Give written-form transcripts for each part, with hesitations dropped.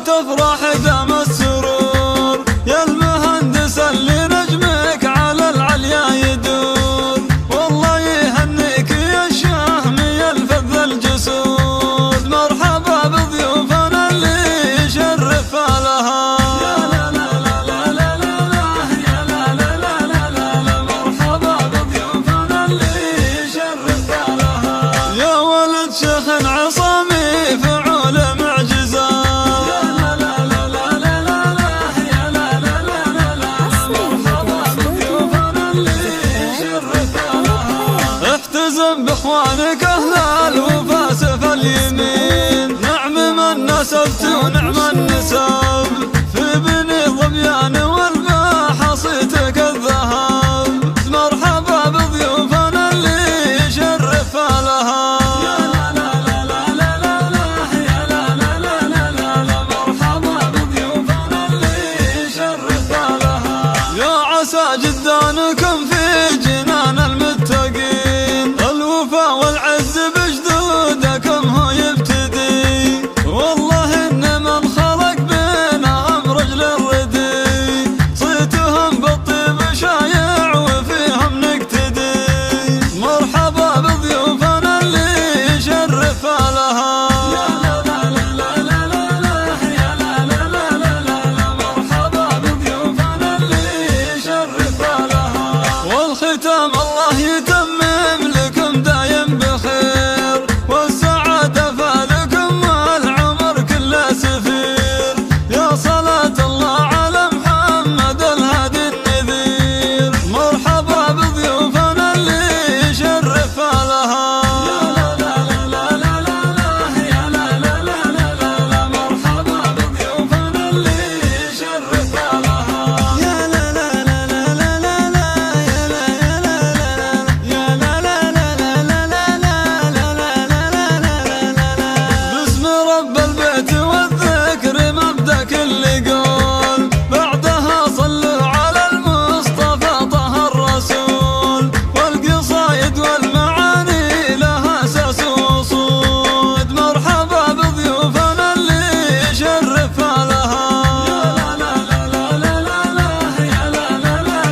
تفرح دام السرور يا المهندس اللي نجمك على العليا يدور، والله يهنيك يا الشهم الفذ الجسود، مرحبا بضيوفنا اللي يشرف لها. يا لا لا لا لا لا لا يا لا لا لا لا لا مرحبا بضيوفنا اللي يشرف لها. يا ولد شيخ عصامي فعول معجزة، احتزم باخوانك اهل الوفا سف اليمين، نعم من نسبت ونعم النسب، في بني ظبيان والباحة صيتك الذهب، مرحبا بضيوفنا اللي يشرف لها. يا لا لا لا لا لا لا يا لا لا لا لا لا مرحبا بضيوفنا اللي يشرف لها. يا عسى جدانكم في جنان المتقين، الوفا والعز بجدودكم هو يبتدي، والله ان من خلق بينهم رجل الردي، صيتهم بالطيب شايع وفيهم نقتدي، مرحبا بضيوفنا اللي يشرف لها. يا لا لا لا لا لا لا يا لا لا لا لا مرحبا بضيوفنا اللي يشرف لها. والختام الله يتمم لكم دايم بخير، والسعادة فالكم والعمر كله سفير، يا صلاة الله على محمد الهادي النذير، مرحبا بضيوفنا اللي يشرف لها. يا لا لا لا لا لا لا يا لا لا لا لا مرحبا بضيوفنا اللي يشرف لها. يا لا لا لا لا لا لا يا لا يا لا لا لا لا لا لا لا لا باسم رب البيت والذكر مبدأ كل قول، بعدها صلوا على المصطفى طه الرسول، والقصايد والمعاني لها اساس وصود، مرحبا بضيوفنا اللي يشرف لها. يا لا لا لا لا لا لا يا لا لا لا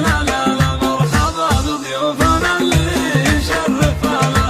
لا مرحبا بضيوفنا اللي يشرف لها.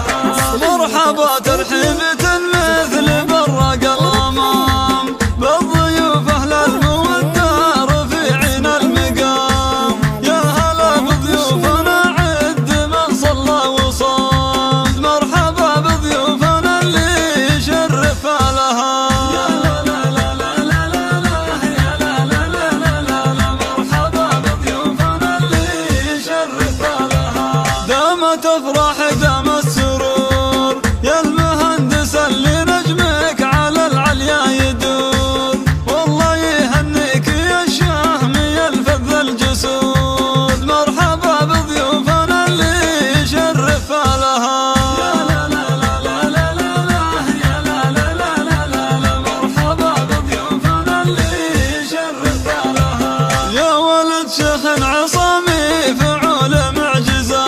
مرحبا ترحيبة مثل برق الغمام، بالضيوف اهل المودة رفيعين المقام، يا هلا بضيوفنا عد من صلى وصام، مرحبا بضيوفنا اللي يشرف لها. يا لا لا لا لا لا لا يا لا لا لا لا مرحبا بضيوفنا اللي يشرف لها. دام تفرح دام السرور يا المهندس اللي نجمك على العليا يدور، والله يهنيك يا الشهم الفذ الجسود، مرحبا بضيوفنا اللي يشرف لها. يا لا لا لا لا لا لا يا لا لا لا لا مرحبا بضيوفنا اللي يشرف لها. يا ولد شيخ عصامي فعول معجزة،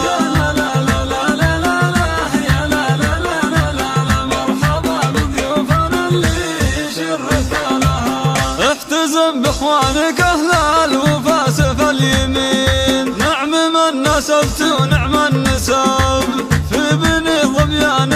يا لا لا لا لا لا لا يا لا لا لا لا مرحبا بضيوفنا اللي يشرف لها. احتزم باخوانك اهل الوفا سف اليمين، نعم من نسبت ونعم النسب في بني ظبيان